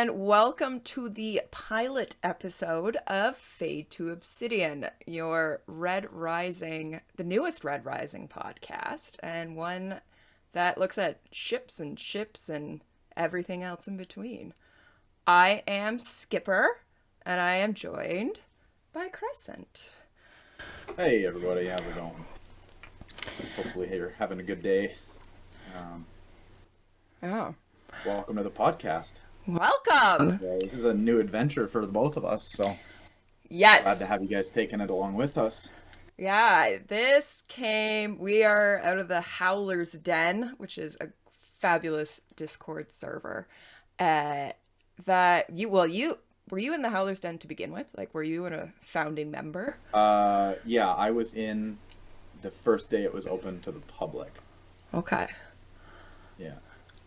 and welcome to the pilot episode of Fade to Obsidian, your Red Rising, the newest Red Rising podcast, and one that looks at ships and everything else in between. I am Skipper, and I am joined by Crescent. Hey everybody, how's it going? Hopefully you're having a good day. Welcome to the podcast. Welcome! So this is a new adventure for the both of us, so yes, glad to have you guys taking it along with us. Yeah, we are out of the Howlers Den, which is a fabulous Discord server. Were you in the Howlers Den to begin with? Like, were you a founding member? Yeah, I was in the first day it was open to the public. Okay. Yeah.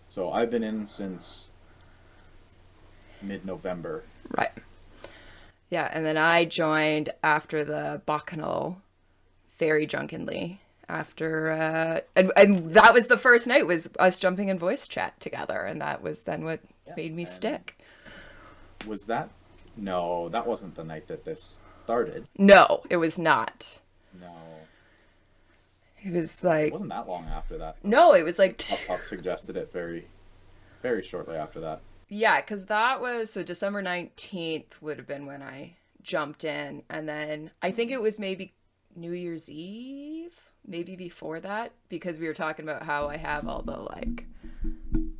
So I've been in since mid-November. Right. Yeah, and then I joined after the Bacchanal very drunkenly after and that was the first night, was us jumping in voice chat together, and that was then what made me stick. Was that? No, that wasn't the night that this started. No, it was not. No. It was like... It wasn't that long after that. No, it was like... Pop suggested it very, very shortly after that. Yeah, because that was... So December 19th would have been when I jumped in. And then I think it was maybe New Year's Eve, maybe before that, because we were talking about how I have all the, like,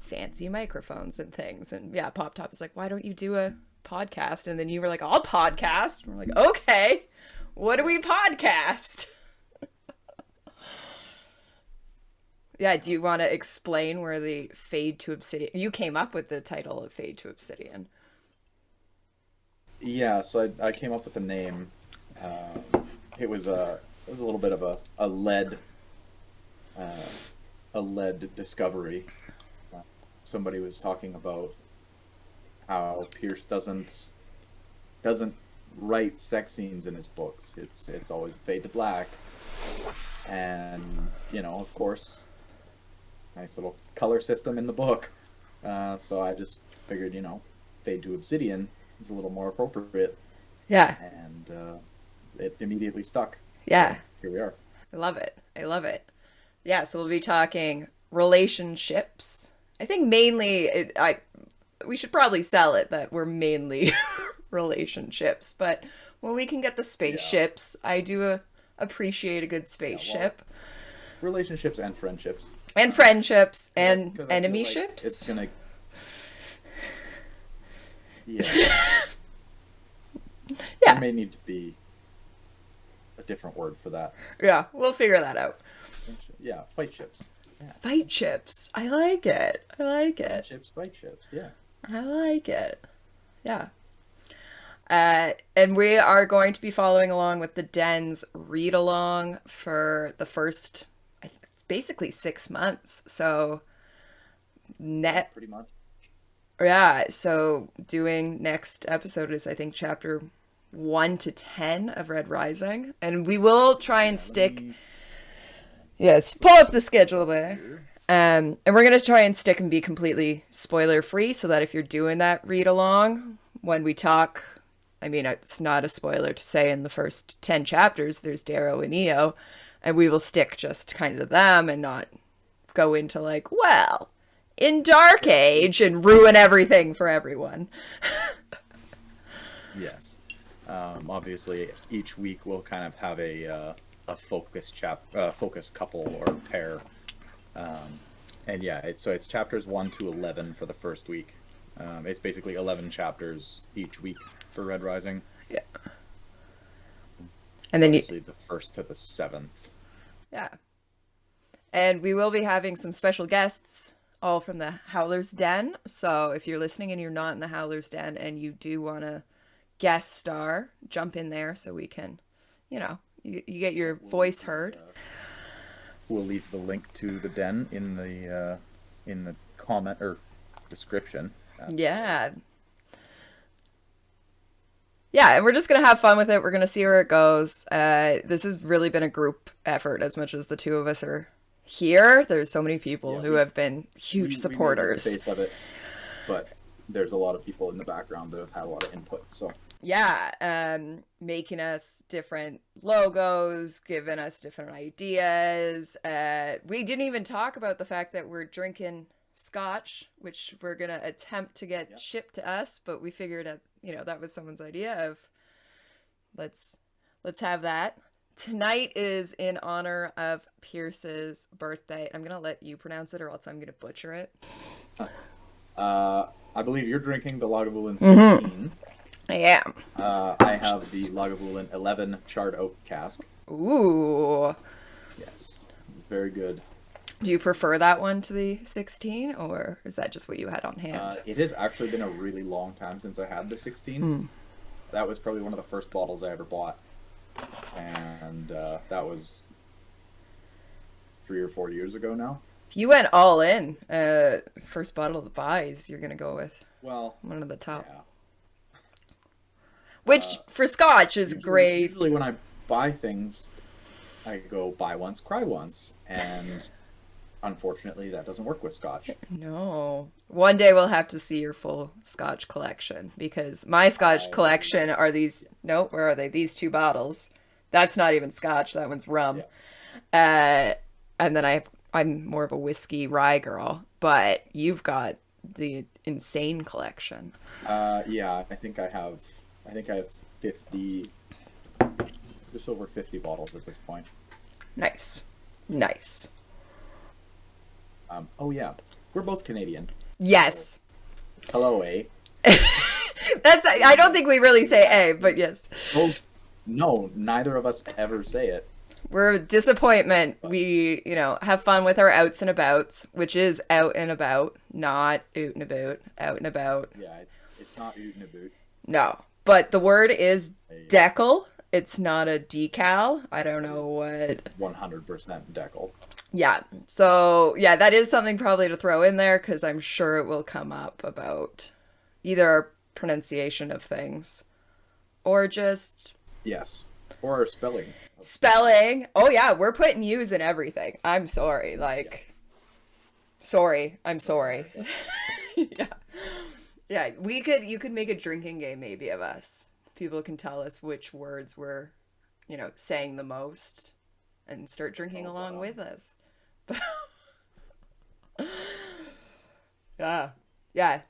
fancy microphones and things. And yeah, Pop Top is like, why don't you do a podcast? And then you were like, I'll podcast. And we're like, okay, what do we podcast? Yeah, do you want to explain where the Fade to Obsidian... You came up with the title of Fade to Obsidian. Yeah, so I came up with the name. It was a little bit of a lead discovery. Somebody was talking about how Pierce doesn't write sex scenes in his books. It's always fade to black, and of course, nice little color system in the book. So I just figured, Fade to Obsidian is a little more appropriate. Yeah. And it immediately stuck. Yeah. So here we are. I love it. Yeah, so we'll be talking relationships. I think mainly, we should probably sell it that we're mainly relationships, but when we can get the spaceships, I do appreciate a good spaceship. Relationships and friendships. And friendships and Because enemy like ships. It's gonna. Yeah. Yeah. There may need to be a different word for that. Yeah, we'll figure that out. Yeah, fight ships. Yeah. Fight ships. I like it. Ships, fight ships. Yeah. I like it. Yeah. And we are going to be following along with the Den's read along for the first, I think it's basically 6 months. So Pretty much. Yeah, so doing next episode is, I think, chapter 1 to 10 of Red Rising, and we will try and stick. Yes, pull up the schedule there. And we're gonna try and stick and be completely spoiler free, so that if you're doing that read along when we talk, I mean, it's not a spoiler to say in the first 10 chapters there's Darrow and Eo, and we will stick just kind of to them and not go into like, well, in Dark Age, and ruin everything for everyone. Yes. Obviously, each week we'll kind of have a focus focus couple or pair. And yeah, it's chapters 1 to 11 for the first week. It's basically 11 chapters each week for Red Rising. Yeah. And then the 1st to the 7th. Yeah. And we will be having some special guests, all from the Howlers Den. So if you're listening and you're not in the Howlers Den and you do want to guest star, jump in there so we can, you get your voice heard. We'll leave the link to the den in the comment or description. Yeah. Yeah, and we're just going to have fun with it. We're going to see where it goes. This has really been a group effort as much as the two of us are here. There's so many people who have been huge supporters. We made a taste of it, but there's a lot of people in the background that have had a lot of input. So yeah, making us different logos, giving us different ideas. We didn't even talk about the fact that we're drinking scotch, which we're gonna attempt to get shipped to us, but we figured out, that was someone's idea of let's have that. Tonight is in honor of Pierce's birthday. I'm gonna let you pronounce it, or else I'm gonna butcher it. I believe you're drinking the Lagavulin 16. I am. I have the Lagavulin 11 charred oak cask. Ooh. Yes, very good. Do you prefer that one to the 16, or is that just what you had on hand? It has actually been a really long time since I had the 16. That was probably one of the first bottles I ever bought. And that was 3 or 4 years ago now. You went all in. First bottle to buys, you're going to go with. Well, one of the top. Yeah. Which, for scotch, is great. Usually when I buy things, I go buy once, cry once. And unfortunately, that doesn't work with scotch. No. One day we'll have to see your full scotch collection, because my scotch collection are these... No, where are they? These 2 bottles. That's not even scotch. That one's rum. Yeah. And then I'm more of a whiskey rye girl, but you've got the insane collection. Yeah, I think I have 50, just over 50 bottles at this point. Nice. Oh yeah, we're both Canadian. Yes. Hello, eh? I don't think we really say but yes. Oh, no, neither of us ever say it. We're a disappointment. We, have fun with our outs and abouts, which is out and about, not oot and about, out and about. Yeah, it's not oot and about. No, but the word is decal. It's not a decal. I don't know what. 100% decal. Yeah. So, yeah, that is something probably to throw in there, because I'm sure it will come up about either our pronunciation of things or just... Yes. Or spelling. Spelling. Oh, yeah, we're putting U's in everything. I'm sorry. Sorry. I'm sorry. Yeah. Yeah, you could make a drinking game maybe of us. People can tell us which words we're, saying the most and start drinking along with us. Yeah,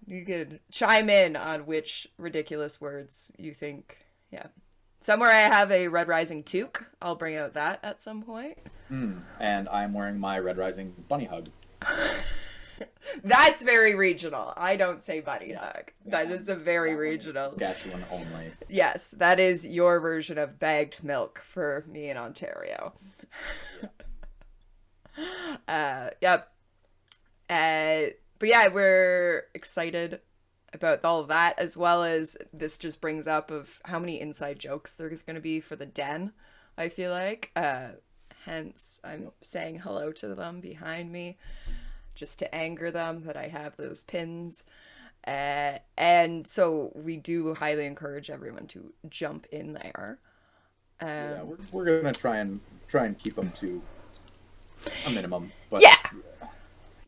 you could chime in on which ridiculous words you think. Yeah. Somewhere I have a Red Rising toque. I'll bring out that at some point. And I'm wearing my Red Rising bunny hug. That's very regional. I don't say bunny hug. That is a very regional. Saskatchewan only. Yes, that is your version of bagged milk for me in Ontario. Yep. But yeah, we're excited about all of that, as well as this just brings up of how many inside jokes there's going to be for the den, I feel like. Hence, I'm saying hello to them behind me, just to anger them that I have those pins. And so we do highly encourage everyone to jump in there. Yeah, we're gonna try and keep them to a minimum. But yeah.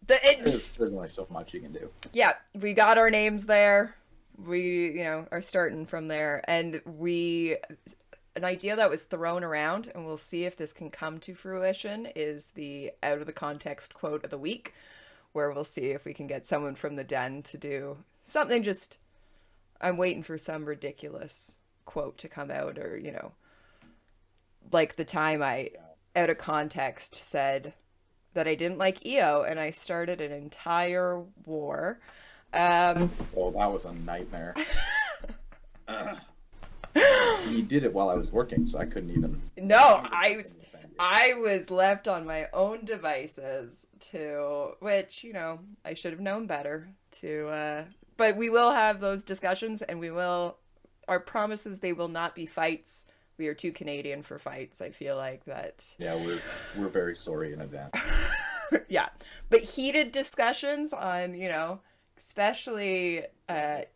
There's only so much you can do. Yeah, we got our names there. We, are starting from there. And an idea that was thrown around, and we'll see if this can come to fruition, is the out of the context quote of the week, where we'll see if we can get someone from the den to do something. Just, I'm waiting for some ridiculous quote to come out, or, like the time I, out of context, said that I didn't like EO, and I started an entire war. Oh, that was a nightmare. You did it while I was working, so I couldn't even... No, I was left on my own devices which, I should have known better but we will have those discussions, and our promise is they will not be fights. We are too Canadian for fights. I feel like that. Yeah, we're very sorry in advance. Yeah, but heated discussions on, especially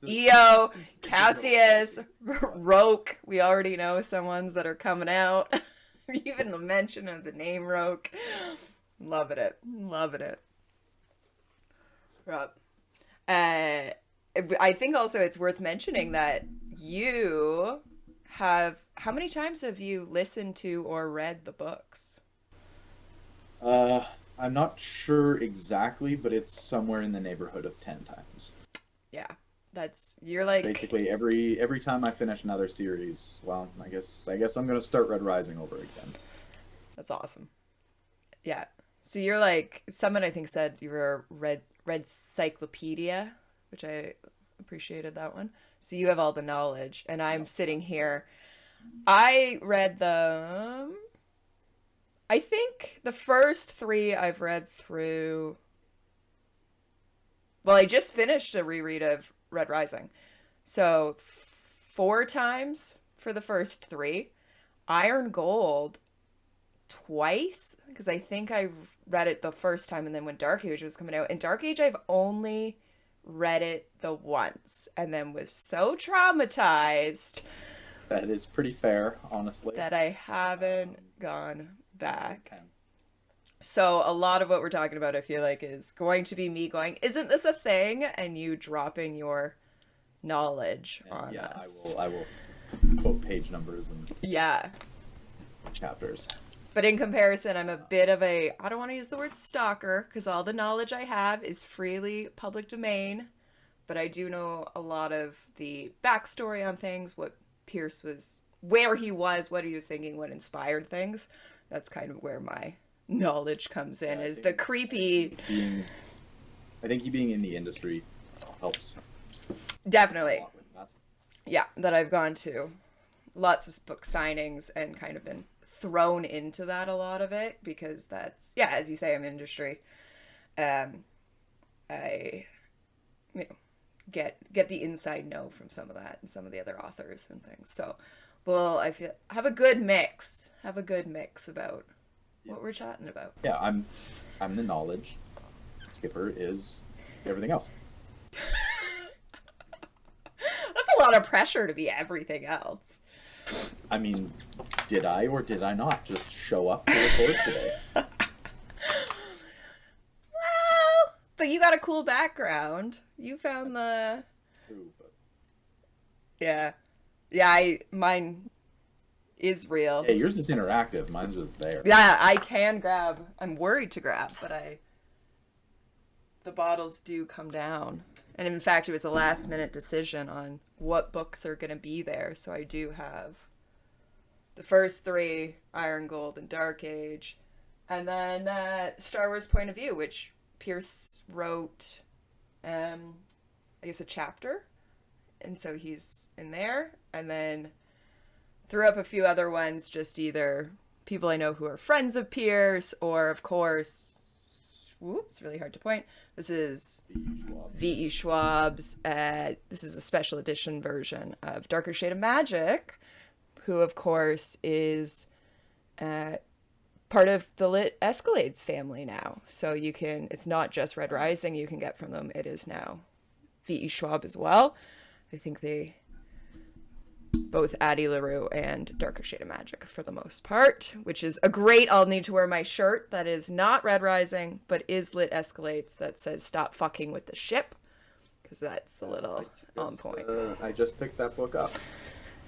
EO, Cassius, Roke. We already know some ones that are coming out. Even the mention of the name Roke. Loving it. Rob. I think also it's worth mentioning that you have, how many times have you listened to or read the books? I'm not sure exactly, but it's somewhere in the neighborhood of 10 times. Yeah, you're like, Basically, every time I finish another series, well, I guess I'm gonna start Red Rising over again. that's awesome. Yeah. So you're like, someone I think said you were a red cyclopedia, which I appreciated that one. So you have all the knowledge, and I'm No, sitting here. I read them. I think the first three I've read through. Well, I just finished a reread of Red Rising. So four times for the first three. Iron Gold twice, because I think I read it the first time and then when Dark Age was coming out. And Dark Age, I've only read it the once and then was so traumatized that is pretty fair, honestly. that I haven't gone back. Intense. So a lot of what we're talking about, I feel like, is going to be me going, "Isn't this a thing?" and you dropping your knowledge And on yeah, us. I will quote page numbers and Yeah. chapters. But in comparison, I'm a bit of a, I don't want to use the word stalker because all the knowledge I have is freely public domain. But I do know a lot of the backstory on things, what Pierce was, where he was, what he was thinking, what inspired things. That's kind of where my knowledge comes in, Yeah, is the creepy. I think you being in the industry helps a Definitely. lot with that. Yeah, that I've gone to lots of book signings and kind of been thrown into that, a lot of it, because that's, yeah, as you say, I'm industry. I, you know, get the inside know from some of that and some of the other authors and things. So, well, I feel have a good mix. Have a good mix about what we're chatting about. Yeah, I'm the knowledge. Skipper is everything else. That's a lot of pressure to be everything else. I mean, did I or did I not just show up to record today? Well, but you got a cool background. You found the, True, but yeah, mine is real. hey, yours is interactive. Mine's just there. Yeah, I can grab. I'm worried to grab, but the bottles do come down. And in fact, it was a last minute decision on what books are going to be there. So I do have the first three, Iron Gold and Dark Age, and then Star Wars Point of View, which Pierce wrote, I guess, a chapter. And so he's in there. And then threw up a few other ones, just either people I know who are friends of Pierce, or of course, whoops, really hard to point. This is V.E. Schwab's. This is a special edition version of Darker Shade of Magic, who of course is part of the Lit Escalades family now. So you can, it's not just Red Rising you can get from them. It is now V.E. Schwab as well. I think they both Addie LaRue and Darker Shade of Magic for the most part, which is a great, I'll need to wear my shirt that is not Red Rising, but is Lit Escalates, that says "Stop fucking with the ship," because that's a little on point. I just picked that book up,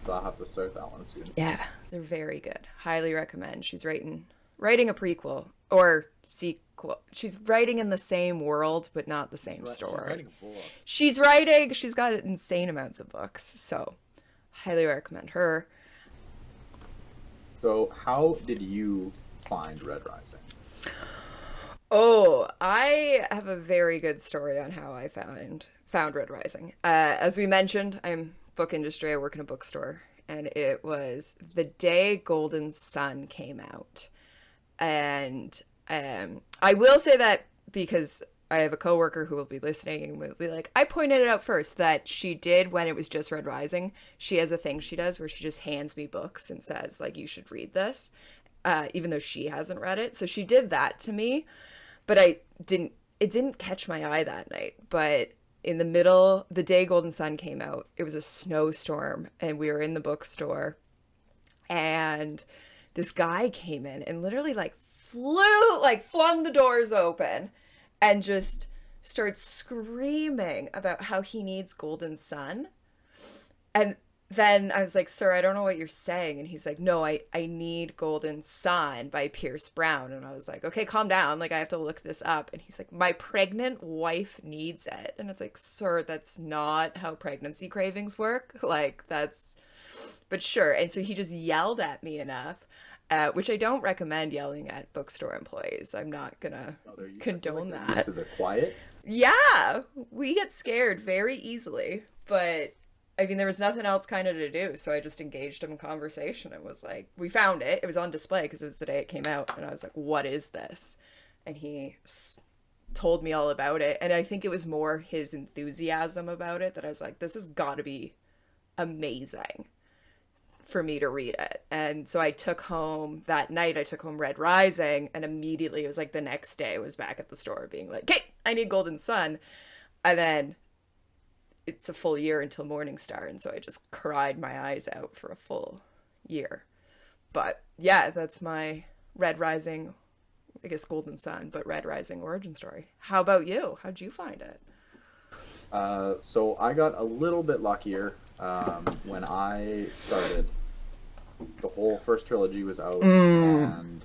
so I'll have to start that one soon. Yeah, they're very good. Highly recommend. She's writing a prequel or sequel. She's writing in the same world, but not the same story. She's writing a book. She's got insane amounts of books, so highly recommend her. So, how did you find Red Rising? Oh, I have a very good story on how I found Red Rising. As we mentioned, I'm book industry. I work in a bookstore, and it was the day Golden Sun came out. And I will say that because I have a coworker who will be listening and will be like, I pointed it out first that she did when it was just Red Rising. She has a thing she does where she just hands me books and says, like, you should read this, even though she hasn't read it. So she did that to me, but it didn't catch my eye that night. But in the day Golden Sun came out, it was a snowstorm and we were in the bookstore and this guy came in and literally flung the doors open and just starts screaming about how he needs Golden Sun. And then I was like, sir, I don't know what you're saying. And he's like, no, I need Golden Sun by Pierce Brown. And I was like, okay, calm down. Like, I have to look this up. And he's like, my pregnant wife needs it. And it's like, sir, that's not how pregnancy cravings work. Like, that's, but sure. And so he just yelled at me enough, which I don't recommend yelling at bookstore employees. I'm not gonna condone like that. Used to the quiet. Yeah, we get scared very easily, but I mean, there was nothing else kind of to do, so I just engaged him in conversation and was like, we found it. It was on display because it was the day it came out, and I was like, what is this? And he told me all about it, and I think it was more his enthusiasm about it that I was like, this has got to be amazing for me to read it. And so I took home that night, I took home Red Rising, and immediately it was like the next day I was back at the store being like, hey, I need Golden Sun. And then it's a full year until Morningstar, and so I just cried my eyes out for a full year. But yeah, that's my Red Rising, I guess Golden Sun, but Red Rising origin story. How about you? How'd you find it? So I got a little bit luckier when I started. The whole first trilogy was out, and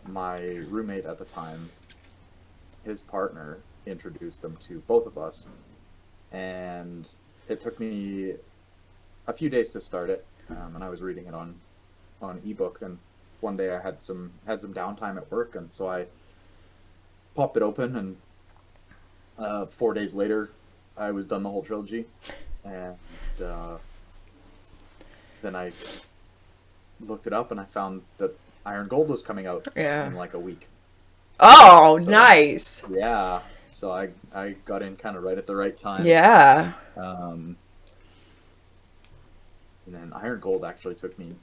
my roommate at the time, his partner, introduced them to both of us, and it took me a few days to start it, and I was reading it on ebook, and one day I had some downtime at work, and so I popped it open, and 4 days later I was done the whole trilogy, and then I looked it up and I found that Iron Gold was coming out in like a week. Oh, so, nice. Yeah, so I got in kind of right at the right time. Yeah. And then Iron Gold actually took me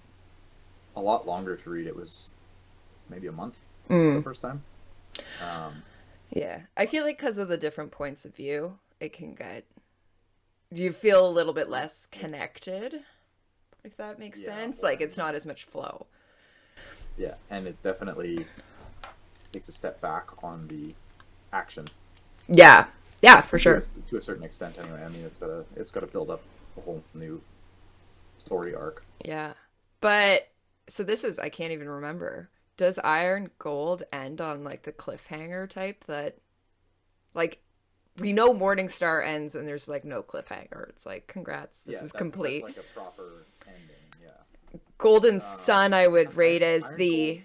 a lot longer to read. It was maybe a month the first time. Yeah, I feel like because of the different points of view, it can get, you feel a little bit less connected, if that makes sense. Like, it's not as much flow. Yeah, and it definitely takes a step back on the action. Yeah, for sure. To a certain extent, anyway. I mean, it's got to build up a whole new story arc. Yeah, but so this is, I can't even remember. Does Iron Gold end on like the cliffhanger type that, like, we know Morningstar ends and there's like no cliffhanger. It's like, congrats, this is complete. That's like a proper ending. Yeah. Golden Sun, I would rate as Iron the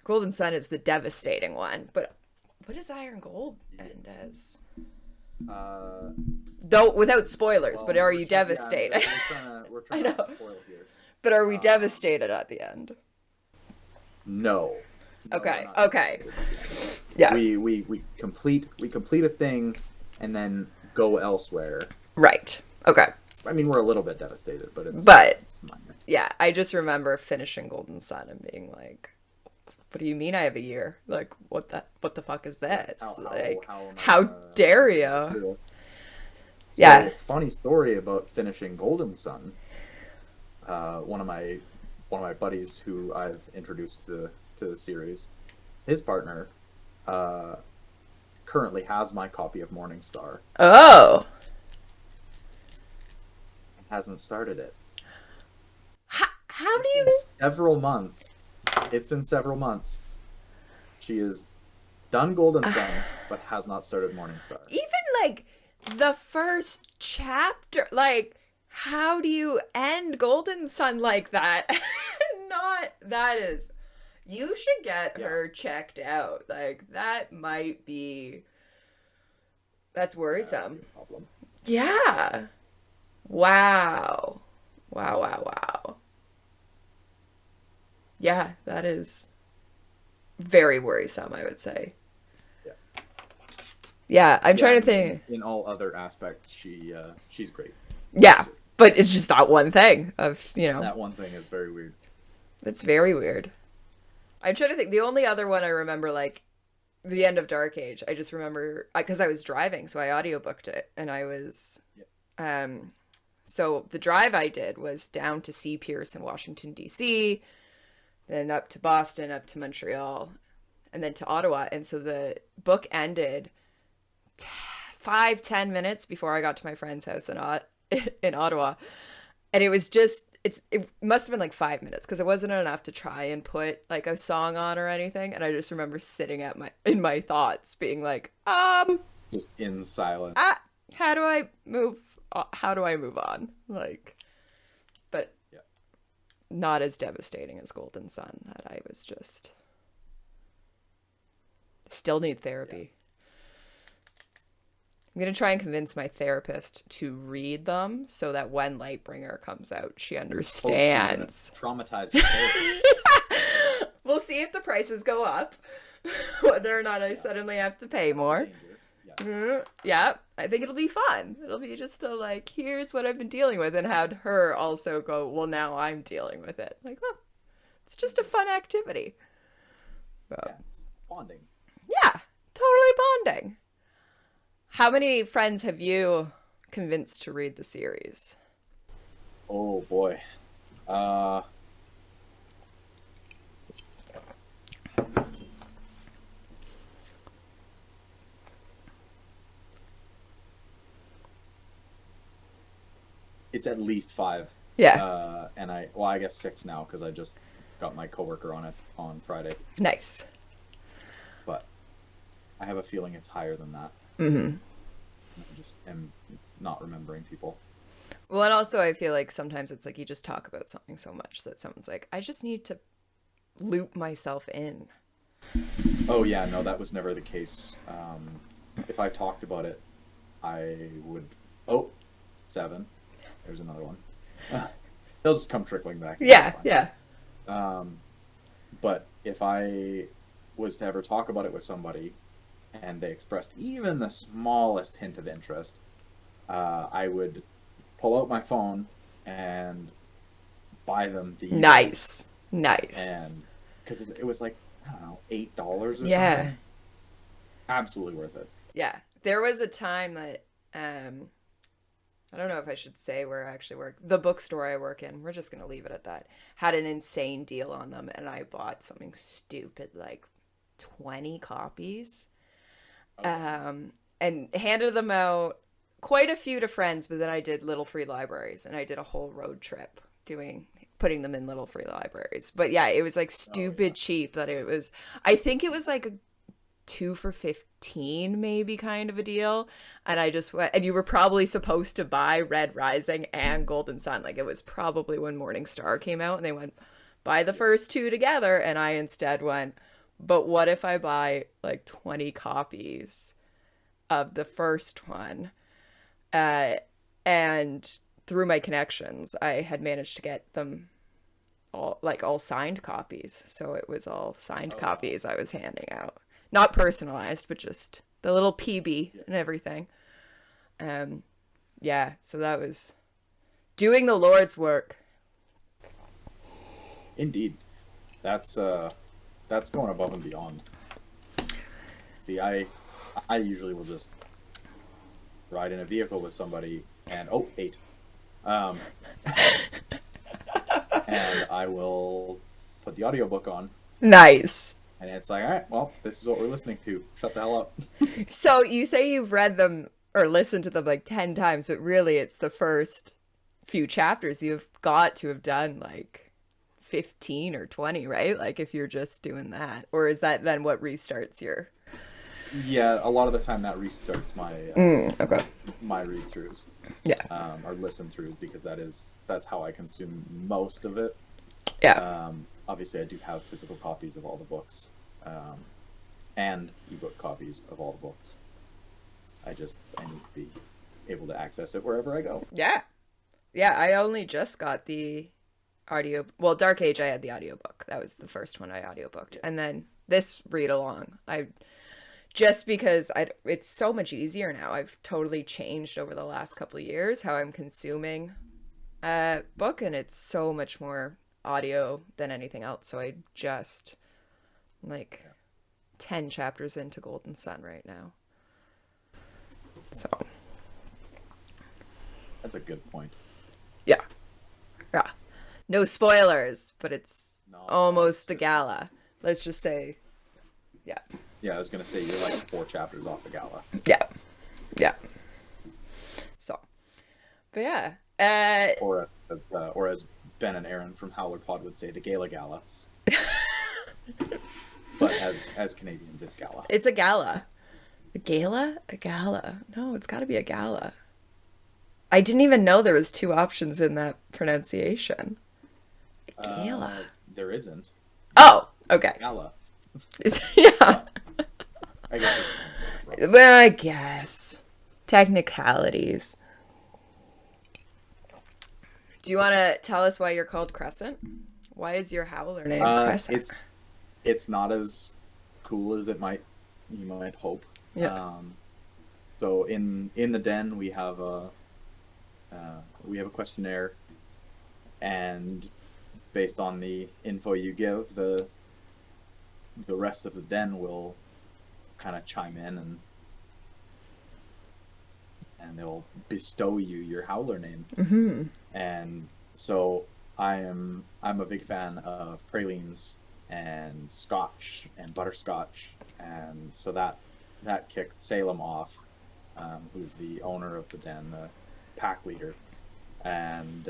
Golden Sun is the devastating one, but what does Iron Gold end as? Though without spoilers, but are you devastated? We're trying to spoil here. But are we devastated at the end? No. Okay. Yeah. We complete a thing and then go elsewhere. Right. Okay. I mean, we're a little bit devastated, but it's minor. Yeah, I just remember finishing Golden Sun and being like, what do you mean I have a year? Like, what the fuck is this? How dare you? Yeah. So, funny story about finishing Golden Sun. One of my buddies who I've introduced to the series, his partner currently has my copy of Morningstar. Oh. Hasn't started it. How do you? Several months. It's been several months. She is done Golden Sun, but has not started Morningstar. Even like the first chapter, like, how do you end Golden Sun like that? You should get her checked out. Like, that's worrisome. Problem. Yeah. Wow. Yeah, that is very worrisome, I would say. Yeah, I'm trying to think. In all other aspects, she's great. Yeah, but it's just that one thing of, That one thing is very weird. It's very weird. I'm trying to think. The only other one I remember, like, the end of Dark Age, I just remember, because I was driving, so I audiobooked it, and I was, so the drive I did was down to see Pierce in Washington, D.C., then up to Boston, up to Montreal, and then to Ottawa, and so the book ended 5-10 minutes before I got to my friend's house in Ottawa. And it was just, it must have been like 5 minutes because it wasn't enough to try and put like a song on or anything. And I just remember sitting in my thoughts being like, Just in silence. how do I move on? Like, but Yeah. not as devastating as Golden Sun, that I was just still need therapy. I'm going to try and convince my therapist to read them so that when Lightbringer comes out, she understands. Traumatize your therapist. We'll see if the prices go up, whether or not I suddenly have to pay more. Yeah, I think it'll be fun. It'll be just like, here's what I've been dealing with, and had her also go, well, now I'm dealing with it. Like, oh, it's just a fun activity. Yeah, it's bonding. Yeah, totally bonding. How many friends have you convinced to read the series? Oh boy. It's at least 5. Yeah. And I guess 6 now because I just got my coworker on it on Friday. Nice. But I have a feeling it's higher than that. Mm-hmm. I just am not remembering people. Well, and also I feel like sometimes it's like you just talk about something so much that someone's like, I just need to loop myself in. Oh yeah, no, that was never the case. If I talked about it, I would. Oh, 7. There's another one. They'll just come trickling back. Yeah, yeah. But if I was to ever talk about it with somebody, and they expressed even the smallest hint of interest, I would pull out my phone and buy them the Nice. and because it was like, I don't know, $8 or something. Absolutely worth it. Yeah, there was a time that I don't know if I should say where I actually work. The bookstore I work in, we're just gonna leave it at that, had an insane deal on them, and I bought something stupid like 20 copies. And handed them out, quite a few to friends, but then I did little free libraries, and I did a whole road trip putting them in little free libraries. But yeah, it was like stupid cheap that it was, I think it was like a 2 for $15 maybe kind of a deal. And I just went, and you were probably supposed to buy Red Rising and Golden Sun. Like it was probably when Morning Star came out, and they went, buy the first 2 together. And I instead went, but what if I buy like 20 copies of the first one? And through my connections, I had managed to get them all signed copies. So it was all signed copies I was handing out. Not personalized, but just the little PB and everything. Yeah, so that was doing the Lord's work. Indeed. That's going above and beyond. See, I usually will just ride in a vehicle with somebody and 8. And I will put the audiobook on. Nice. And it's like, all right, well, this is what we're listening to. Shut the hell up. So you say you've read them or listened to them like 10 times, but really it's the first few chapters. You've got to have done like 15 or 20, right? Like if you're just doing that. Or is that then what restarts your... Yeah, a lot of the time that restarts my okay. my read-throughs. Yeah. Or listen-throughs, because that's how I consume most of it. Yeah. Obviously, I do have physical copies of all the books, and ebook copies of all the books. I need to be able to access it wherever I go. Yeah. Yeah, I only just got the audio... Well, Dark Age, I had the audiobook. That was the first one I audiobooked. Yeah. And then this read-along, just because it's so much easier now. I've totally changed over the last couple of years how I'm consuming a book, and it's so much more audio than anything else. So I just 10 chapters into Golden Sun right now. So that's a good point. Yeah. Yeah. No spoilers, but it's almost the gala. Let's just say, yeah. Yeah, I was going to say you're like 4 chapters off the gala. Yeah. Yeah. So, but yeah. Or as Ben and Aaron from Howler Pod would say, the Gala Gala. But as Canadians, it's Gala. It's a gala. A gala? A gala. No, it's got to be a gala. I didn't even know there was two options in that pronunciation. A gala. There isn't. Oh, okay. Gala. Yeah. I guess Well, I guess. Technicalities. Do you want to tell us why you're called Crescent? Why is your howler named Crescent? It's not as cool as you might hope. Yeah. So in the den we have a questionnaire, and based on the info you give, the rest of the den will kind of chime in and they'll bestow you your howler name. Mm-hmm. And so I'm a big fan of pralines and scotch and butterscotch, and so that kicked Salem off, who's the owner of the den, the pack leader, and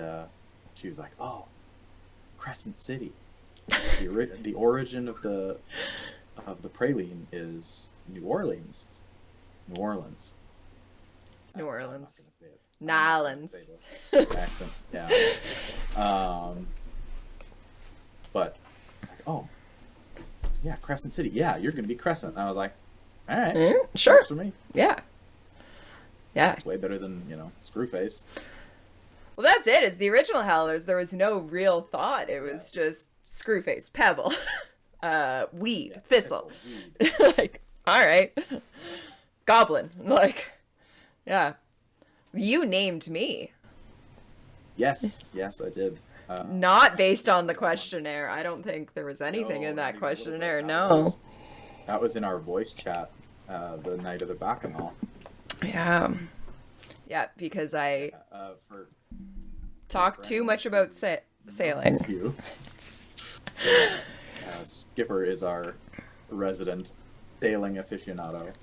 she was like, "Oh, Crescent City. The origin of the praline is New Orleans. New Orleans. New I'm Orleans. not gonna say it. Nolans. Accent, yeah. But it's like, oh, yeah, Crescent City. Yeah, you're gonna be Crescent. And I was like, all right, Sure. works for me. Yeah. Yeah. It's way better than Screwface. Well, that's it. It's the original Howlers. There was no real thought. It was just Screwface, Pebble, weed, thistle. Weed. Like, all right. Goblin. Like, yeah. You named me. Yes, I did. Not based on the questionnaire. I don't think there was anything in that questionnaire. No. That was in our voice chat the night of the Bacchanal. Yeah. Yeah, because I talked too anyone much about sailing. Skew. Skipper is our resident sailing aficionado.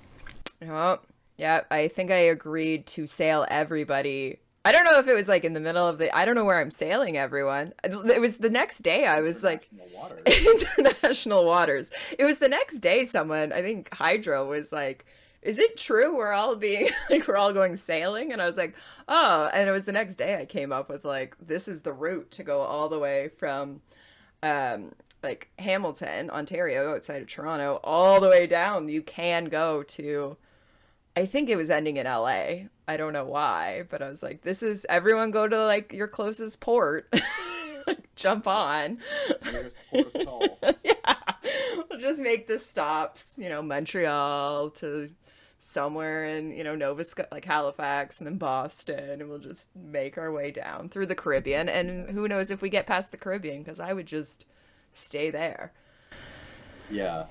Oh, yeah, I think I agreed to sail everybody. I don't know if it was like in the middle of I don't know where I'm sailing everyone. It was the next day I was like, Waters. International waters. It was the next day someone, I think Hydro was like, is it true we're all being, like, we're all going sailing? And I was like, oh, and it was the next day I came up with like, this is the route to go all the way from, like Hamilton, Ontario, outside of Toronto, all the way down. You can go to, I think it was ending in LA. I don't know why, but I was like, this is, everyone go to like your closest port. Like, jump on. Nearest port of call. Yeah. We'll just make the stops, Montreal to somewhere in, Nova Scotia, like Halifax, and then Boston, and we'll just make our way down through the Caribbean. And who knows if we get past the Caribbean, because I would just stay there. Yeah,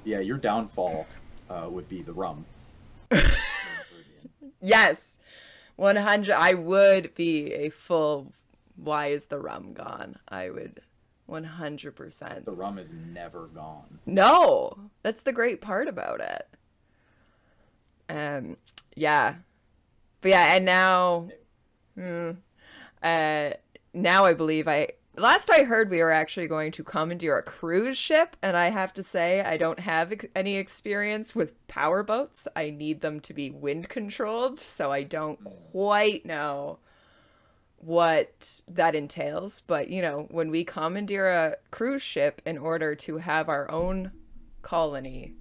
your downfall would be the rum. Yes, 100. I would be a full, why is the rum gone? I would 100%. The rum is never gone. No, that's the great part about it. Yeah. But yeah, and now, now I believe last I heard we were actually going to commandeer a cruise ship, and I have to say I don't have any experience with power boats. I need them to be wind controlled, so I don't quite know what that entails. But, when we commandeer a cruise ship in order to have our own colony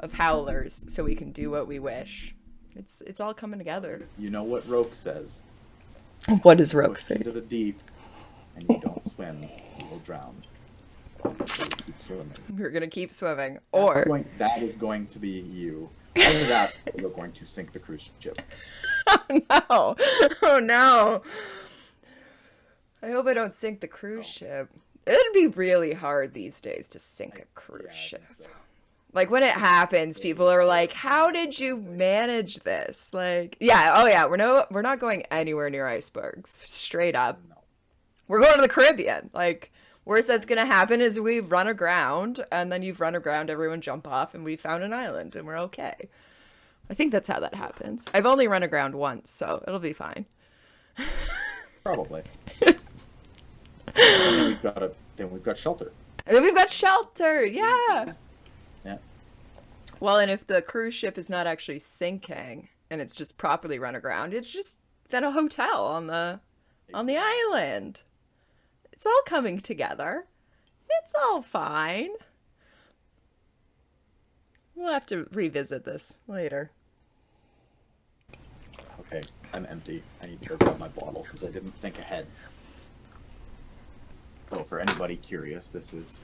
of howlers so we can do what we wish, it's all coming together. You know what Roke says? What does Roke Push say? into the deep, and you don't swim, you will drown. So you keep swimming. We're gonna keep swimming, or that is going to be you. After that, you're going to sink the cruise ship. no, oh no! I hope I don't sink the cruise ship. It'd be really hard these days to sink a cruise ship. So. Like, when it happens, people are like, how did you manage this? Like, yeah, oh yeah, we're not going anywhere near icebergs, straight up. No. We're going to the Caribbean. Like, worst that's gonna happen is we run aground, and then you've run aground, everyone jump off, and we found an island, and we're okay. I think that's how that happens. I've only run aground once, so it'll be fine. Probably. And then we've got shelter. And then we've got shelter. Yeah. Yeah. Well, and if the cruise ship is not actually sinking and it's just properly run aground, it's just then a hotel on the island. It's all coming together. It's all fine. We'll have to revisit this later. Okay, I'm empty. I need to go grab my bottle because I didn't think ahead. So for anybody curious, this is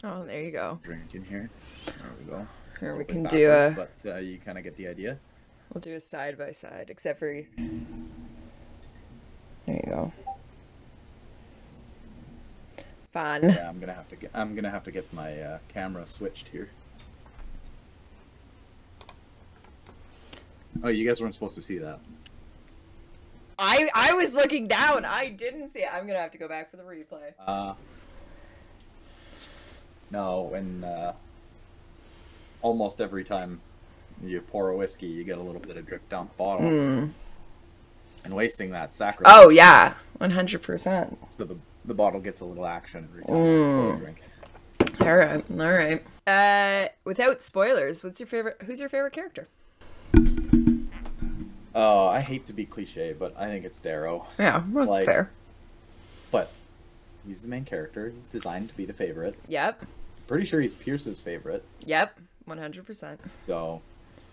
Oh, there you go. drink in here. There we go. Here we Bit can do a. backwards, but you kind of get the idea. We'll do a side by side, except for. There you go. Fun. Yeah, I'm gonna have to get my camera switched here. Oh, you guys weren't supposed to see that. I was looking down. I didn't see it. I'm gonna have to go back for the replay. No, and almost every time you pour a whiskey, you get a little bit of drip down the bottle. And wasting that sacrilege. Oh yeah, 100%. So the bottle gets a little action every time you drink it. All right. Without spoilers, who's your favorite character? Oh, I hate to be cliche, but I think it's Darrow. Yeah, that's Like- fair. But he's the main character. He's designed to be the favorite. Yep. Pretty sure he's Pierce's favorite. Yep. 100%. So,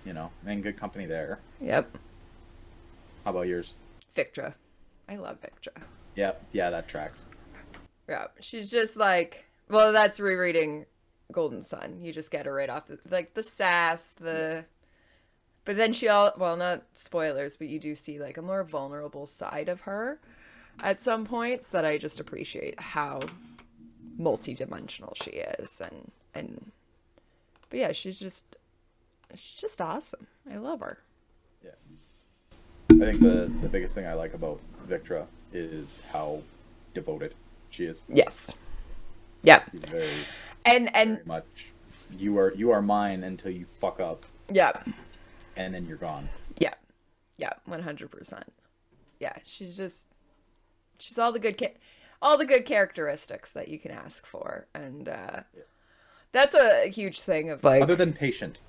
in good company there. Yep. How about yours? Victra. I love Victra. Yeah, that tracks. Yeah, she's just like, well, that's rereading Golden Sun. You just get her right off the sass, but then well, not spoilers, but you do see like a more vulnerable side of her at some points that I just appreciate how multi-dimensional she is, but yeah, she's just awesome. I love her. Yeah. I think the biggest thing I like about Victra is how devoted she is. Yes. Yep. She's very And much you are mine until you fuck up, yep. and then you're gone. Yeah. Yeah, 100%. Yeah, she's all the good characteristics that you can ask for, and that's a huge thing of like. Other than patient.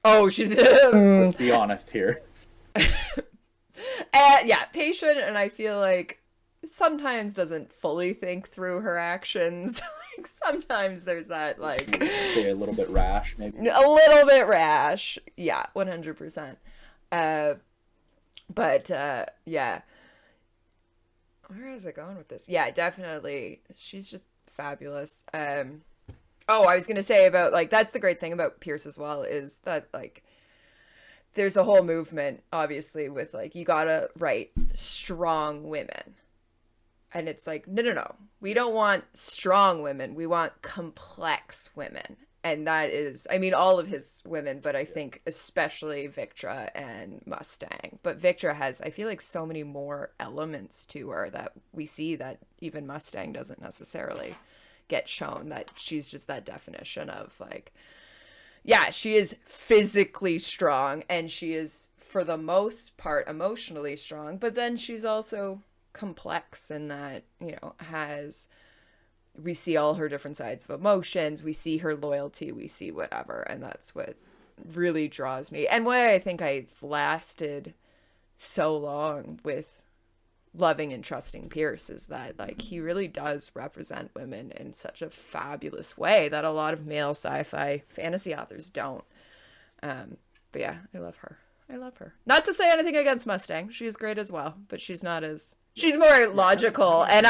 Oh, she's. Let's be honest here. Yeah, patient, and I feel like sometimes doesn't fully think through her actions. Like sometimes there's that like. Say a little bit rash, maybe. A little bit rash. Yeah, 100%. But yeah. Where is it going with this? Yeah, definitely. She's just fabulous. Oh, I was gonna say about like that's the great thing about Pierce as well is that like there's a whole movement obviously with like you gotta write strong women. And it's like, no. We don't want strong women. We want complex women. And that is, I mean, all of his women, but I think especially Victra and Mustang. But Victra has, I feel like, so many more elements to her that we see that even Mustang doesn't necessarily get shown, that she's just that definition of like, yeah, she is physically strong and she is, for the most part, emotionally strong. But then she's also complex in that, we see all her different sides of emotions, we see her loyalty, we see whatever, and that's what really draws me, and why I think I've lasted so long with loving and trusting Pierce is that like he really does represent women in such a fabulous way that a lot of male sci-fi fantasy authors don't. But yeah, I love her. Not to say anything against Mustang, she's great as well, but she's more logical, and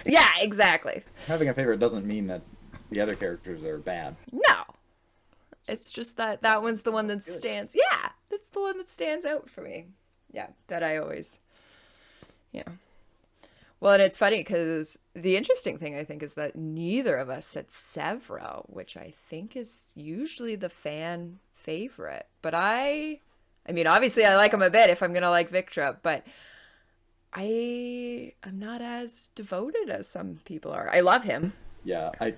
yeah, exactly. Having a favorite doesn't mean that the other characters are bad. No, it's just that one's the one that stands. Yeah, that's the one that stands out for me. Yeah, that I always. Yeah. Well, and it's funny because the interesting thing I think is that neither of us said Severo, which I think is usually the fan favorite. But I mean, obviously I like him a bit if I'm gonna like Victra, but I'm not as devoted as some people are. I love him. Yeah, I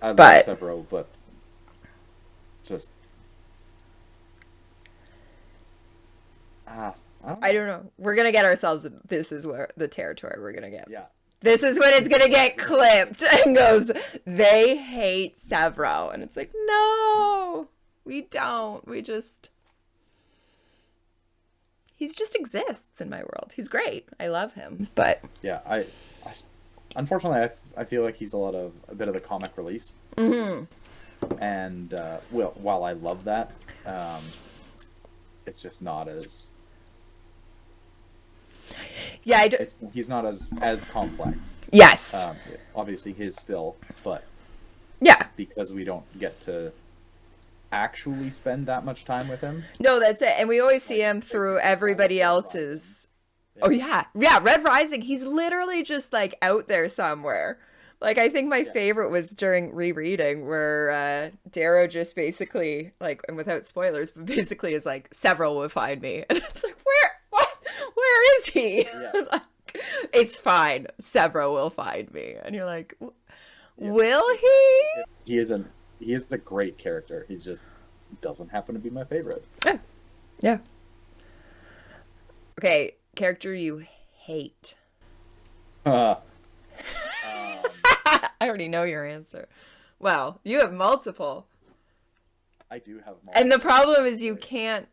love Severo, but just I don't don't know. We're gonna get ourselves. This is where the territory we're gonna get. Yeah. This is when it's gonna get clipped and goes. They hate Severo, and it's like, no, we don't. We just. He just exists in my world. He's great. I love him, but Yeah, unfortunately, I feel like he's a bit of the comic release. And well, while I love that, it's just not as yeah, he's not as complex. yes, Obviously, his still, but yeah. because we don't get to actually spend that much time with him. No, that's it. And we always see him through everybody else's. Oh yeah, yeah. Red Rising. He's literally just like out there somewhere. Like I think my favorite was during rereading where Darrow just basically like, and without spoilers, but basically is like, several will find me, and it's like, where is he? Yeah. Like, it's fine. Several will find me, and you're like, will he? He is a great character. He's just doesn't happen to be my favorite. Yeah. Yeah. Okay, character you hate. Uh, I already know your answer. Well, you have multiple. I do have multiple. And the problem is you can't,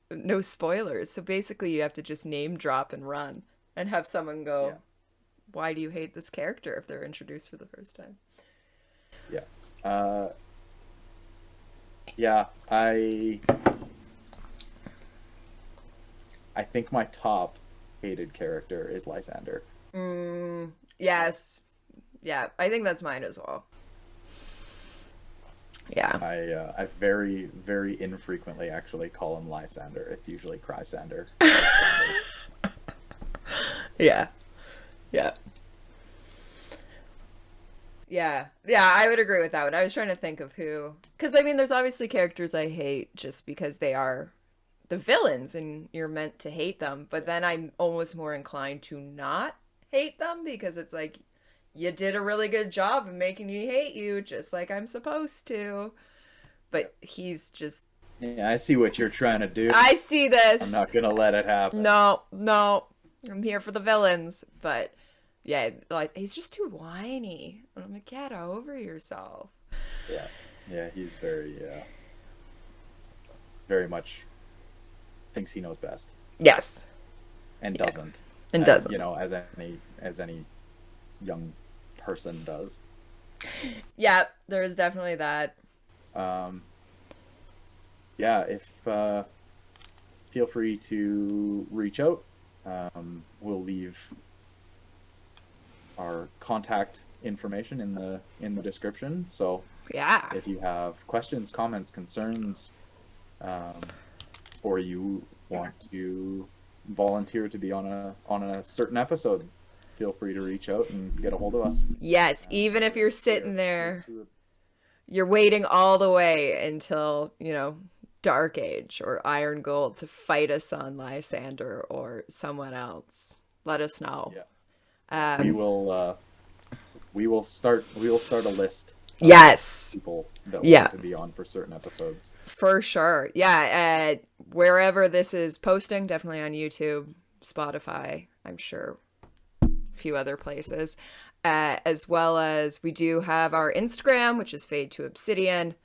no spoilers. So basically you have to just name drop and run and have someone go, why do you hate this character if they're introduced for the first time? Yeah. Yeah, I think my top hated character is Lysander. Yes. Yeah, I think that's mine as well. Yeah. I very, very infrequently actually call him Lysander. It's usually Chrysander. Yeah. Yeah. Yeah. Yeah, I would agree with that one. I was trying to think of who. Because, I mean, there's obviously characters I hate just because they are the villains and you're meant to hate them. But then I'm almost more inclined to not hate them because it's like, you did a really good job of making me hate you just like I'm supposed to. But he's just... Yeah, I see what you're trying to do. I see this. I'm not going to let it happen. No. I'm here for the villains. But... yeah, like, he's just too whiny. And I'm like, get over yourself. Yeah, he's very, very much thinks he knows best. Yes. And doesn't. And doesn't. You know, as any young person does. Yeah, there is definitely that. Yeah, if, feel free to reach out. We'll leave our contact information in the description. So Yeah. if you have questions, comments, concerns, or you want to volunteer to be on a certain episode, feel free to reach out and get a hold of us. Yes, even if you're sitting there, you're waiting all the way until, Dark Age or Iron Gold to fight us on Lysander or someone else. Let us know. Yeah. We will start a list of Yes. people that want to be on for certain episodes. For sure. Yeah. Wherever this is posting, definitely on YouTube, Spotify, I'm sure a few other places. As well as we do have our Instagram, which is Fade to Obsidian.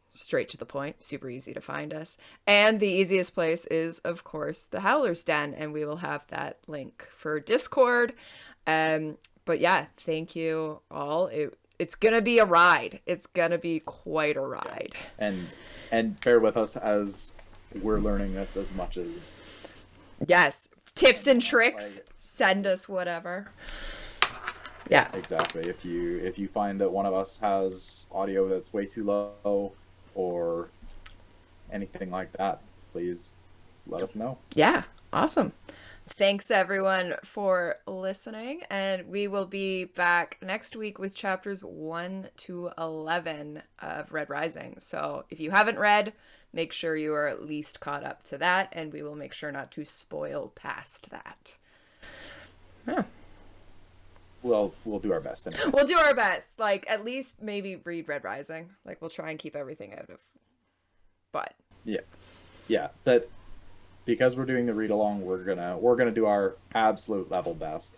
Straight to the point, super easy to find us. And the easiest place is, of course, the Howlers Den, and we will have that link for Discord. But yeah, thank you all. It's gonna be a ride. It's gonna be quite a ride. And bear with us as we're learning this as much as... Yes, tips and tricks. Send us whatever. Yeah, exactly. If you find that one of us has audio that's way too low or anything like that, please let us know. Yeah, awesome. Thanks everyone for listening, and we will be back next week with chapters 1 to 11 of Red Rising. So if you haven't read, make sure you are at least caught up to that, and we will make sure not to spoil past that. Yeah. Well, we'll do our best. Anyway. We'll do our best. Like, at least maybe read Red Rising. Like, we'll try and keep everything out of... But... Yeah. That... because we're doing the read along, we're gonna do our absolute level best.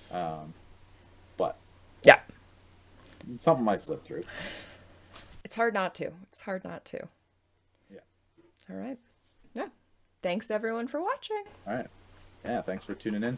But Yeah. something might slip through. It's hard not to. It's hard not to. Yeah. All right. Yeah. Thanks everyone for watching. All right. Yeah, thanks for tuning in.